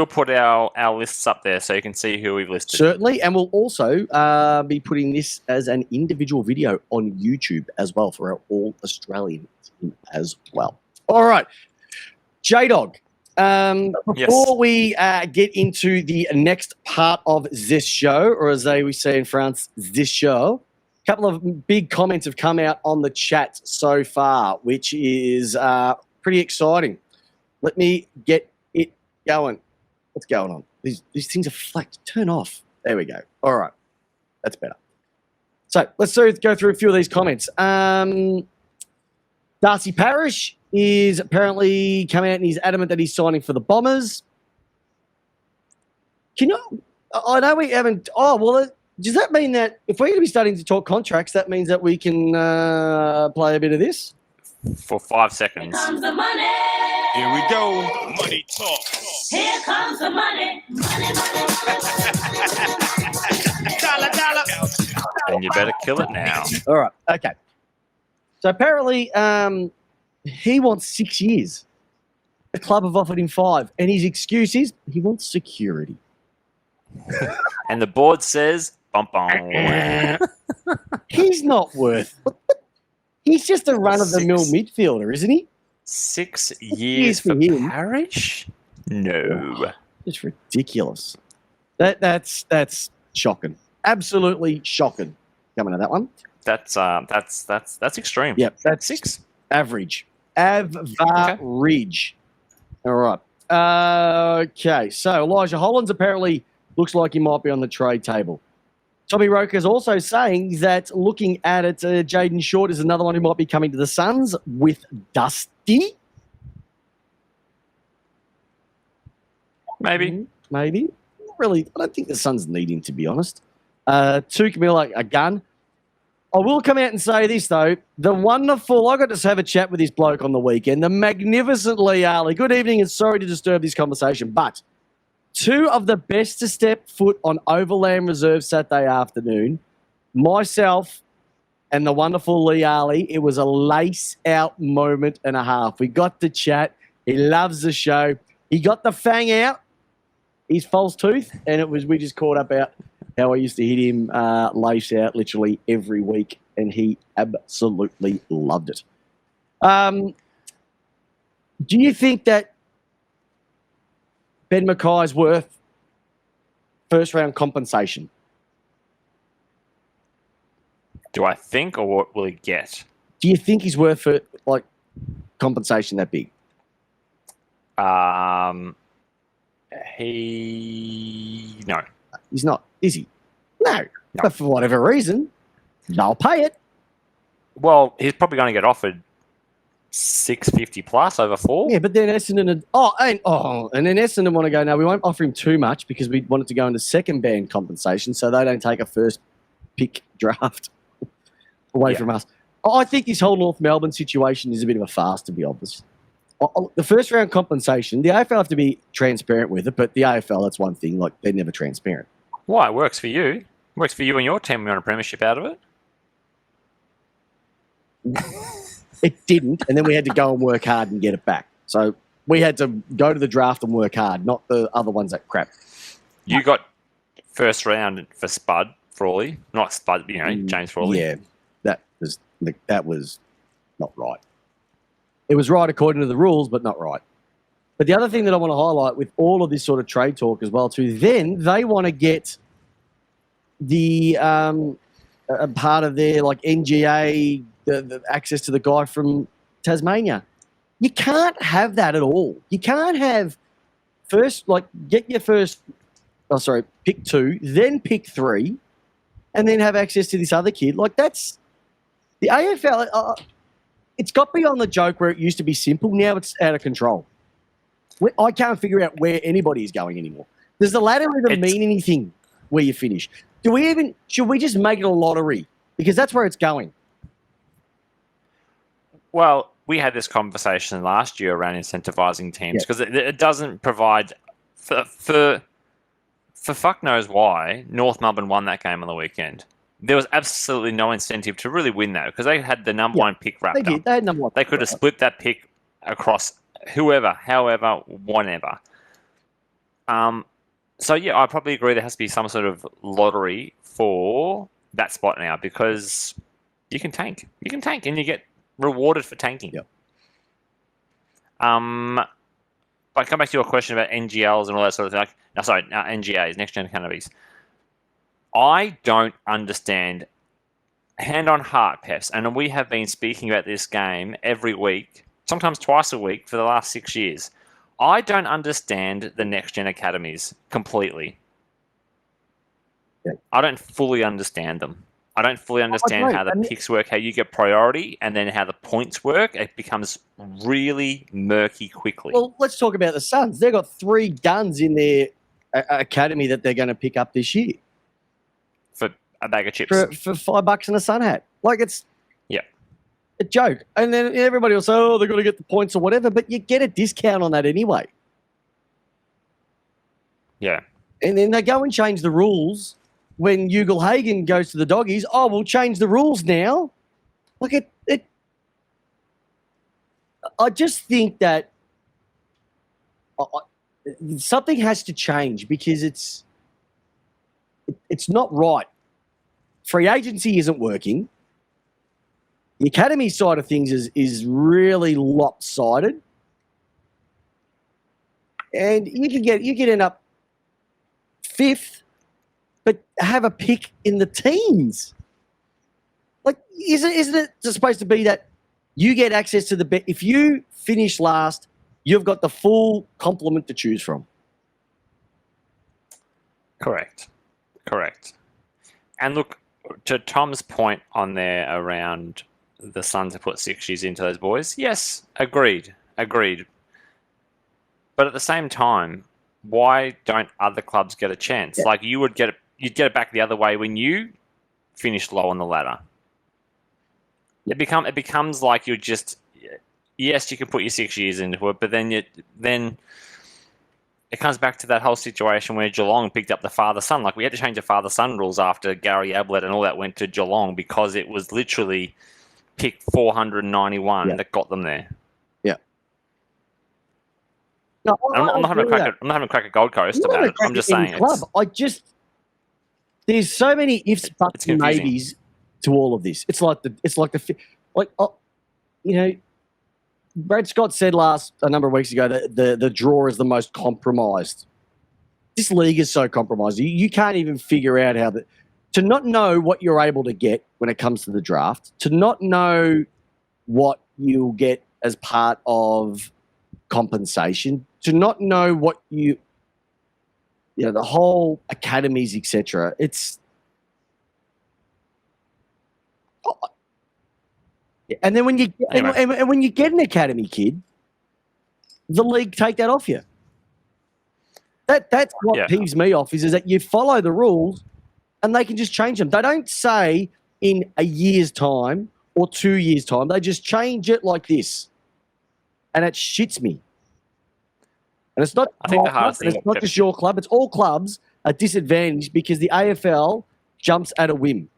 put our lists up there so you can see who we've listed. Certainly, and we'll also be putting this as an individual video on YouTube as well for our All-Australian team as well. All right, J-Dog, before we get into the next part of this show, or as they say in France, this show, couple of big comments have come out on the chat so far, which is pretty exciting. Let me get it going. What's going on? These things are flagged. Turn off. There we go. All right. That's better. So let's go through a few of these comments. Darcy Parish is apparently come out and he's adamant that he's signing for the Bombers. I know we haven't. Oh, well, does that mean that if we're going to be starting to talk contracts, that means that we can play a bit of this? For 5 seconds. Here comes the money. Here we go. Money talk. Here comes the money. Dollar, dollar. And you better kill it now. All right. Okay. So apparently he wants 6 years. The club have offered him 5. And his excuse is he wants security. And the board says, bum, bum. He's not worth. He's just a run-of-the-mill midfielder, isn't he? 6 years for him. Parish? No. It's ridiculous. That's shocking. Absolutely shocking. Coming to that one. That's extreme. Yep, that's 6. Average. Average. All right. Okay, so Elijah Hollands apparently looks like he might be on the trade table. Tommy Roker is also saying that looking at it, Jaden Short is another one who might be coming to the Suns with Dusty. Maybe. Maybe. Not really. I don't think the Suns need him, to be honest. Tuke Miller, a gun. I will come out and say this, though. The wonderful, I got to have a chat with this bloke on the weekend, the magnificent Lee Ali. Good evening and sorry to disturb this conversation, but 2 of the best to step foot on Overland Reserve Saturday afternoon, myself and the wonderful Lee Ali. It was a lace-out moment and a half. We got to chat. He loves the show. He got the fang out, his false tooth, and we just caught up about how I used to hit him lace out literally every week, and he absolutely loved it. Do you think that Ben Mackay's worth first-round compensation? Do I think, or what will he get? Do you think he's worth compensation that big? No. He's not, is he? No. But for whatever reason, they'll pay it. Well, he's probably going to get offered $650 plus over 4. Yeah, but then Essendon and then Essendon want to go, no, we won't offer him too much because we want it to go into second band compensation so they don't take a first pick draft away from us. I think this whole North Melbourne situation is a bit of a farce, to be honest. The first round compensation, the AFL have to be transparent with it, but the AFL, that's one thing, they're never transparent. Why? It works for you. It works for you and your team. We're on a premiership out of it. It didn't, and then we had to go and work hard and get it back. So we had to go to the draft and work hard, not the other ones that crap. You got first round for Spud Frawley, not Spud, James Frawley. Yeah, that was not right. It was right according to the rules, but not right. But the other thing that I want to highlight with all of this sort of trade talk as well too, then they want to get the a part of their NGA, the access to the guy from Tasmania. You can't have that at all. You can't have get your pick 2, then pick 3, and then have access to this other kid. That's the AFL. It's got beyond the joke where it used to be simple. Now it's out of control. I can't figure out where anybody is going anymore. Does the ladder even mean anything where you finish? Should we just make it a lottery? Because that's where it's going. Well, we had this conversation last year around incentivizing teams because it doesn't provide for fuck knows why North Melbourne won that game on the weekend. There was absolutely no incentive to really win that because they had the number 1 pick wrapped up. They had number 1. They could have split that pick across whoever, however, whenever. So, I probably agree there has to be some sort of lottery for that spot now because you can tank. You can tank and you get rewarded for tanking. Yep. But I come back to your question about NGLs and all that sort of thing. NGAs, Next Gen Cannabis. I don't understand hand on heart, Peps, and we have been speaking about this game every week, sometimes twice a week for the last 6 years. I don't understand the Next Gen Academies completely. Yeah. I don't fully understand them. I don't fully understand how the picks work, how you get priority, and then how the points work. It becomes really murky quickly. Well, let's talk about the Suns. They've got 3 guns in their academy that they're going to pick up this year. For a bag of chips. For $5 and a sun hat. Like, it's a joke. And then everybody will say, oh, they're going to get the points or whatever, but you get a discount on that anyway. Yeah. And then they go and change the rules when Ugle-Hagan goes to the Doggies. Oh, we'll change the rules now. Like, I just think that something has to change because it's not right. Free agency isn't working. The academy side of things is really lopsided, and you could end up 5th, but have a pick in the teens. Like, isn't it supposed to be that you get access to the bet? If you finish last, you've got the full complement to choose from. Correct. And look, to Tom's point on there around the Suns have put 6 years into those boys, yes, agreed. But at the same time, why don't other clubs get a chance? Yeah. Like, you'd get it back the other way when you finished low on the ladder. It becomes like you're just, yes, you can put your 6 years into it, but then it comes back to that whole situation where Geelong picked up the father-son. Like, we had to change the father-son rules after Gary Ablett and all that went to Geelong because it was literally pick 491 that got them there. Yeah. No, I'm not having a crack at Gold Coast about it. I'm just saying. There's so many ifs, buts, and maybes to all of this. Brad Scott said a number of weeks ago that the draw is the most compromised. This league is so compromised. You can't even figure out how to not know what you're able to get when it comes to the draft, to not know what you'll get as part of compensation, to not know what the whole academies, etc. And then when you get an academy kid, the league take that off you. That's what peeves me off is that you follow the rules and they can just change them. They don't say in a year's time or 2 years' time. They just change it like this. And it shits me. And it's not it's not just your club. It's all clubs are disadvantaged because the AFL jumps at a whim.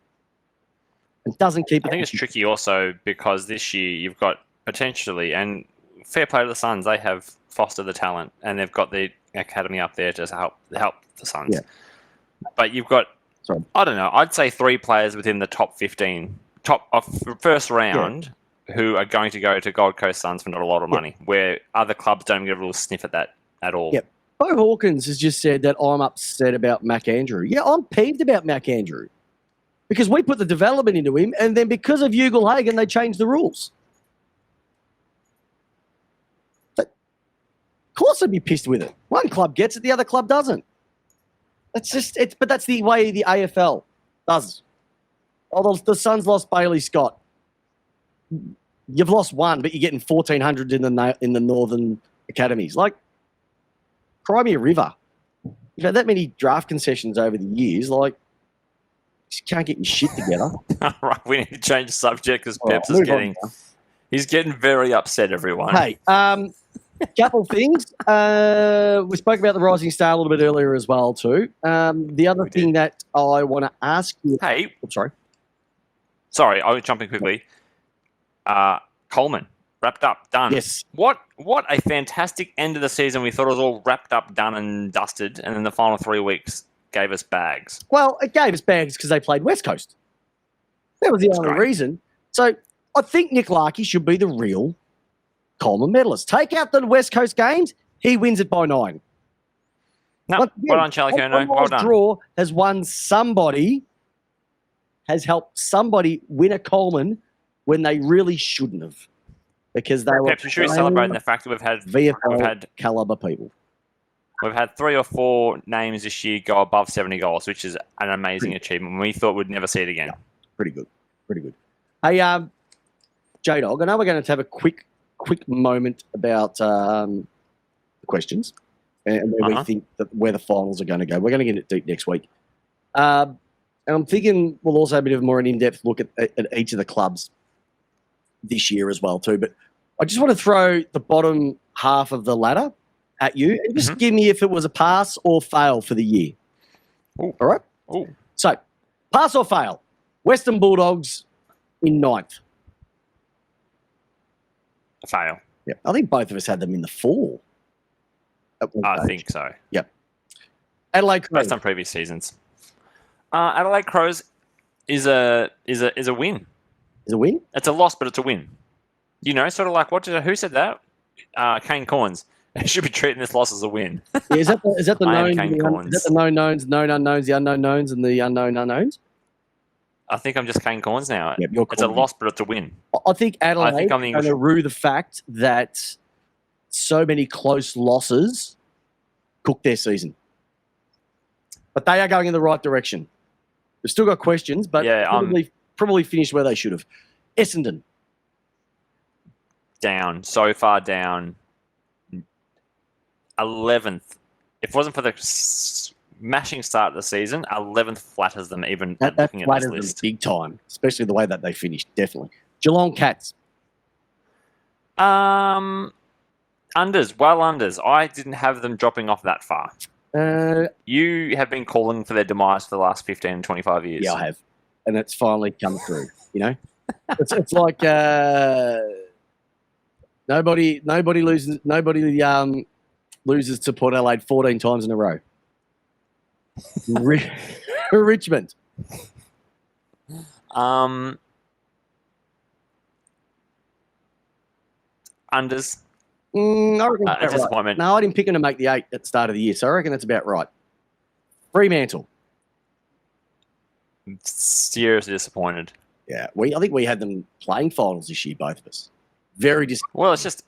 It doesn't keep. I think it's tricky also because this year you've got potentially, and fair play to the Suns, they have fostered the talent and they've got the academy up there to help the Suns. Yeah. But you've got, I don't know, I'd say 3 players within the top 15, first round, who are going to go to Gold Coast Suns for not a lot of money, where other clubs don't get a little sniff at that at all. Yep. Bo Hawkins has just said that I'm upset about Mac Andrew. Yeah, I'm peeved about Mac Andrew. Because we put the development into him, and then because of Ugle-Hagan, they changed the rules. But of course I'd be pissed with it. One club gets it, the other club doesn't. But that's the way the AFL does. Although the Suns lost Bailey Scott. You've lost one, but you're getting 1,400 in the Northern Academies. Like, cry me a river. You've had that many draft concessions over the years, like, you can't get your shit together. All right, we need to change the subject because Peps is he's getting very upset, everyone. Hey, couple things. We spoke about the Rising Star a little bit earlier as well too. The other thing that I want to ask you. Hey, I'm sorry. Sorry, I was jumping quickly. Coleman, wrapped up, done. Yes. What a fantastic end of the season. We thought it was all wrapped up, done and dusted, and then the final 3 weeks gave us bags. Well, it gave us bags because they played West Coast. That was the only reason. So I think Nick Larkey should be the real Coleman medalist. Take out the West Coast games, he wins it by 9. No, well done, Charlie Curnow. Well done. Draw has won somebody has helped somebody win a Coleman when they really shouldn't have, because they were Peps, we should be celebrating the fact that we've had VFL caliber people. We've had 3 or 4 names this year go above 70 goals, which is an amazing achievement. We thought we'd never see it again. Yeah, pretty good. Hey, J-Dog, I know we're going to have a quick moment about the questions and where we think that where the finals are going to go. We're going to get it deep next week. And I'm thinking we'll also have a bit of more an in-depth look at each of the clubs this year as well too. But I just want to throw the bottom half of the ladder at you and just give me if it was a pass or fail for the year. Ooh. All right? Ooh. So, pass or fail? Western Bulldogs in 9th. Fail. Yeah, I think both of us had them in the 4. I think so. Yep. Adelaide Crows. Based on previous seasons. Adelaide Crows is a win. Is a win? It's a loss, but it's a win. You know, sort of like who said that? Kane Corns. They should be treating this loss as a win. Yeah, is that the known? Is Corns. that the known knowns, known unknowns, the unknown knowns, and the unknown unknowns? I think I'm just Kane Corns now. Yep, it's a loss, but it's a win. I think Adelaide I'm the going English. to rue the fact that so many close losses cooked their season. But they are going in the right direction. They've still got questions, but probably finished where they should have. Essendon. Down. So far down. 11th. If it wasn't for the smashing start of the season, 11th flatters them even That looking at flatters this list. them big time, especially the way that they finished, definitely. Geelong Cats. Unders. Well unders. I didn't have them dropping off that far. You have been calling for their demise for the last 15 and 25 years. Yeah, I have. And it's finally come through, you know? It's like nobody loses to Port Adelaide 14 times in a row. Richmond. Unders. I reckon that's about disappointment. right. No, I didn't pick them to make the 8 at the start of the year, so I reckon that's about right. Fremantle. Seriously disappointed. Yeah, I think we had them playing finals this year, both of us. Very disappointed. Well, it's just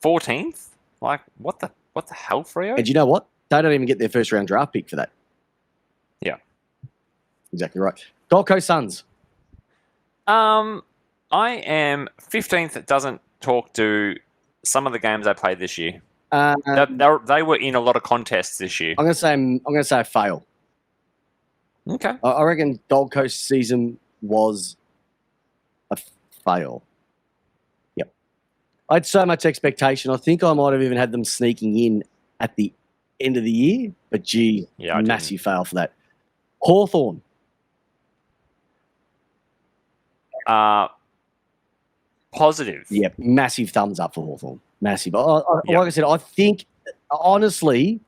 14th. Like what the hell, Freo? And you know what? They don't even get their first round draft pick for that. Yeah, exactly right. Gold Coast Suns. I am 15th. It doesn't talk to some of the games I played this year. They were in a lot of contests this year. I'm going to say a fail. Okay. I reckon Gold Coast season was a fail. Yep. I had so much expectation. I think I might have even had them sneaking in at the end of the year, but gee, massive fail for that. Hawthorn. Positive. Yep, massive thumbs up for Hawthorn. Massive. Like I said, I think, honestly,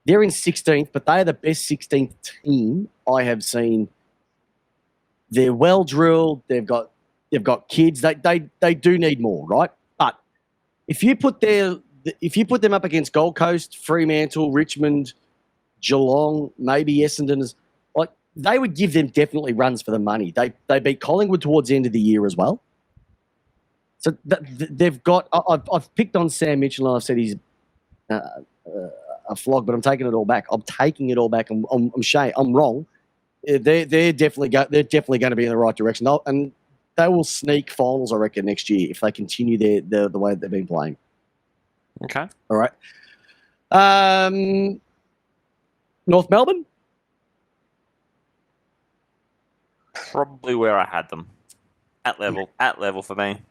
they're in 16th, but they are the best 16th team I have seen. They're well drilled. They've got kids. They do need more, right? But if you put them up against Gold Coast, Fremantle, Richmond, Geelong, maybe Essendon, like they would give them definitely runs for the money. They beat Collingwood towards the end of the year as well. So they've got. I've picked on Sam Mitchell and I've said he's a flog, but I'm taking it all back. I'm taking it all back. I'm wrong. They're definitely going to be in the right direction, and they will sneak finals, I reckon, next year if they continue the way that they've been playing. Okay. All right. North Melbourne. Probably where I had them. At level for me.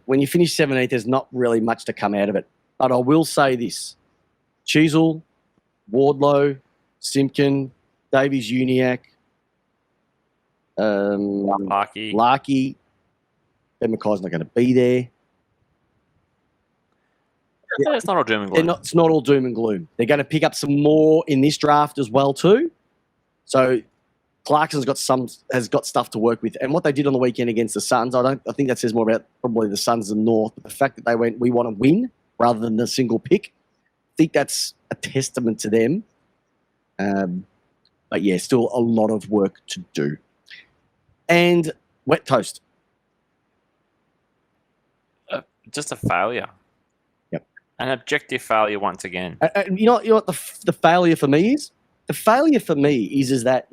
When you finish 17th, there's not really much to come out of it. But I will say this. Cheezel, Wardlow, Simpkin, Davies-Uniacke, Larkey. Ben Mackay's not going to be there. Yeah, it's not all doom and gloom. It's not all doom and gloom. They're going to pick up some more in this draft as well too. So Clarkson's has got stuff to work with. And what they did on the weekend against the Suns, I think that says more about probably the Suns than North. But the fact that they went, we want to win rather than the single pick, I think that's a testament to them. But yeah, still a lot of work to do. And wet toast. Just a failure. Yep. An objective failure once again. You know what the failure for me is? The failure for me is that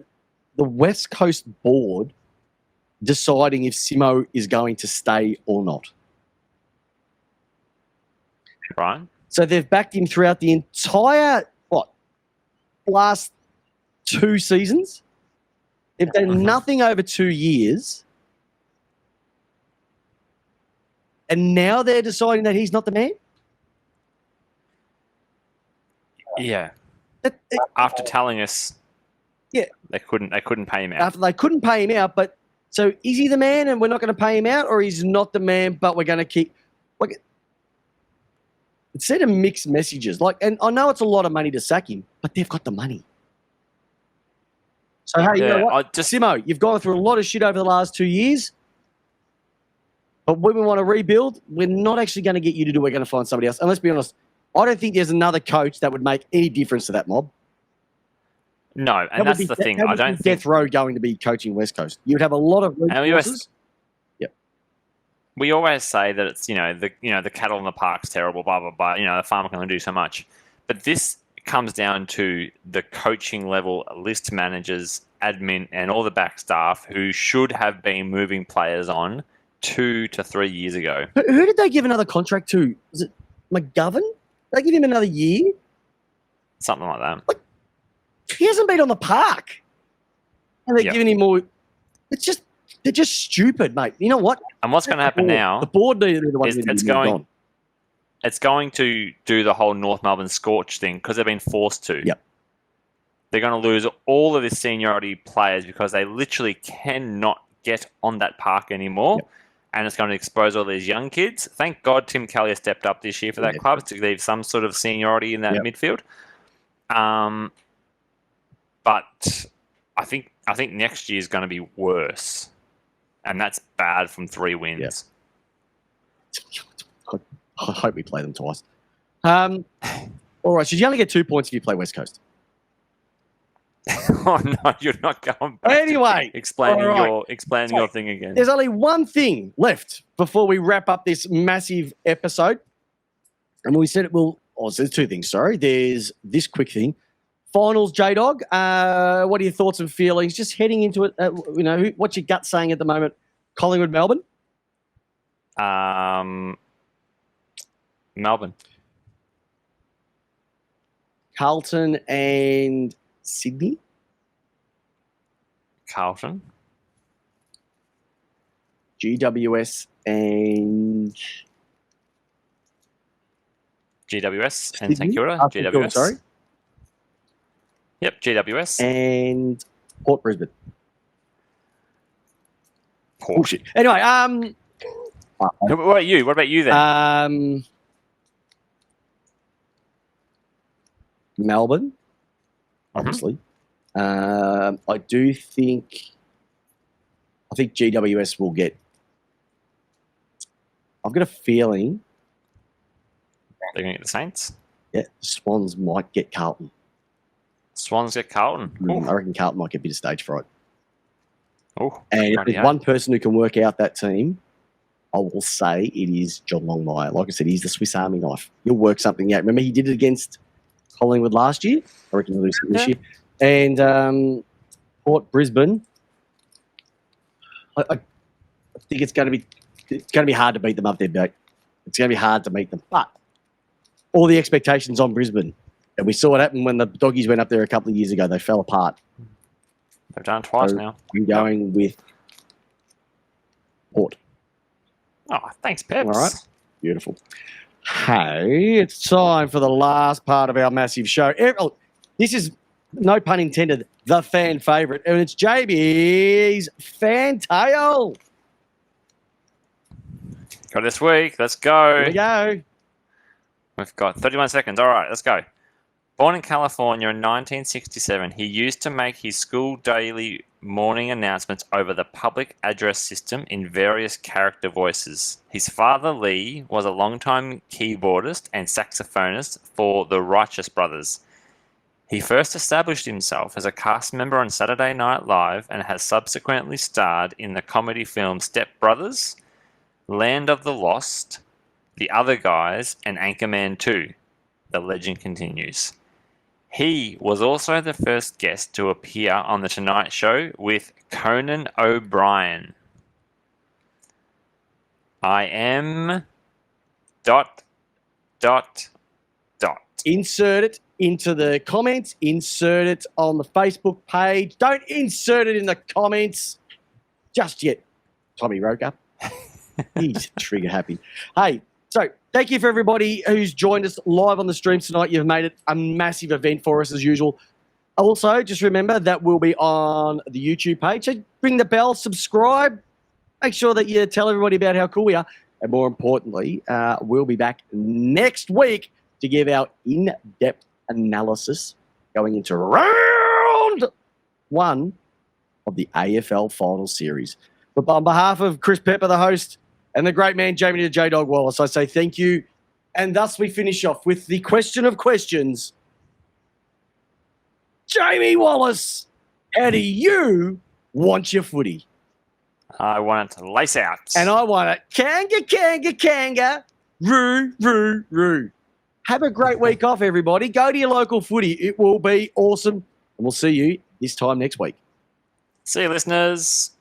the West Coast board deciding if Simo is going to stay or not. Right. So they've backed him throughout the entire, last 2 seasons? They've done nothing over 2 years. And now they're deciding that he's not the man? Yeah. After telling us they couldn't pay him out. After they couldn't pay him out, but so is he the man and we're not going to pay him out, or he's not the man but we're going to keep instead of mixed messages, and I know it's a lot of money to sack him, but they've got the money. So hey, you know what? Simo, you've gone through a lot of shit over the last 2 years. But when we want to rebuild, we're not actually going to get you to do it. We're going to find somebody else. And let's be honest, I don't think there's another coach that would make any difference to that mob. No, and that's the thing. I don't think Death Row going to be coaching West Coast. You would have a lot of resources. Yep. We always say that it's the cattle in the park's terrible, blah blah blah. The farmer can only do so much, but this comes down to the coaching level, list managers, admin, and all the back staff who should have been moving players on 2 to 3 years ago. Who did they give another contract to? Was it McGovern? Did they give him another year? Something like that. He hasn't been on the park. And they're giving him more. They're just stupid, mate. You know what? And what's going to happen now? The board needed the ones it's going to do the whole North Melbourne Scorch thing because they've been forced to. Yep. They're going to lose all of the seniority players because they literally cannot get on that park anymore. Yep. And it's going to expose all these young kids. Thank God Tim Kelly has stepped up this year for that club to leave some sort of seniority in that midfield. But I think next year is going to be worse. And that's bad from 3 wins. Yep. I hope we play them twice. All right, so you only get 2 points if you play West Coast. Oh no, you're not going back. Anyway, explaining your thing again. There's only one thing left before we wrap up this massive episode. And we said there's 2 things, sorry. There's this quick thing. Finals, J-Dog. What are your thoughts and feelings? Just heading into it, what's your gut saying at the moment? Collingwood, Melbourne? Melbourne. Carlton and Sydney? Carlton. GWS and... GWS and St Kilda. GWS. Sorry. Yep, GWS. And Port Brisbane. Bullshit. Anyway, what about you? What about you then? Melbourne, obviously. I think GWS will get... I've got a feeling... They're going to get the Saints? Yeah, the Swans might get Carlton. Swans get Carlton? I reckon Carlton might get a bit of stage fright. Oh, and if there's one person who can work out that team, I will say it is John Longmire. Like I said, he's the Swiss Army knife. He'll work something out. Remember, he did it against Collingwood last year. I reckon he'll do something this year. And Port Brisbane, I think it's going to be hard to beat them up there, mate. It's going to be hard to meet them. But all the expectations on Brisbane, and we saw what happened when the Doggies went up there a couple of years ago. They fell apart. They've done it twice now. I'm going with Port. Oh, thanks, Peps. All right. Beautiful. Hey, it's time for the last part of our massive show. This is, no pun intended, the fan favourite, and it's JB's Fan Tale. Go this week. Let's go. Here we go. We've got 31 seconds. All right, let's go. Born in California in 1967, he used to make his school daily morning announcements over the public address system in various character voices. His father, Lee, was a longtime keyboardist and saxophonist for the Righteous Brothers. He first established himself as a cast member on Saturday Night Live and has subsequently starred in the comedy films Step Brothers, Land of the Lost, The Other Guys, and Anchorman 2. The legend continues. He was also the first guest to appear on The Tonight Show with Conan O'Brien. I am... ... Insert it into the comments. Insert it on the Facebook page. Don't insert it in the comments just yet. Tommy Roker. He's trigger happy. Hey, so thank you for everybody who's joined us live on the stream tonight. You've made it a massive event for us as usual. Also, just remember that we'll be on the YouTube page. So ring the bell, subscribe. Make sure that you tell everybody about how cool we are. And more importantly, we'll be back next week to give our in-depth analysis going into round 1 of the AFL Final Series. But on behalf of Chris Pepper, the host, and the great man, Jamie the J-Dog Wallis, I say thank you. And thus we finish off with the question of questions. Jamie Wallis, how do you want your footy? I want it to lace out. And I want it kanga, roo. Have a great week off, everybody. Go to your local footy. It will be awesome. And we'll see you this time next week. See you, listeners.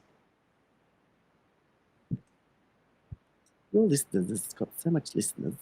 Your listeners, it's got so much listeners.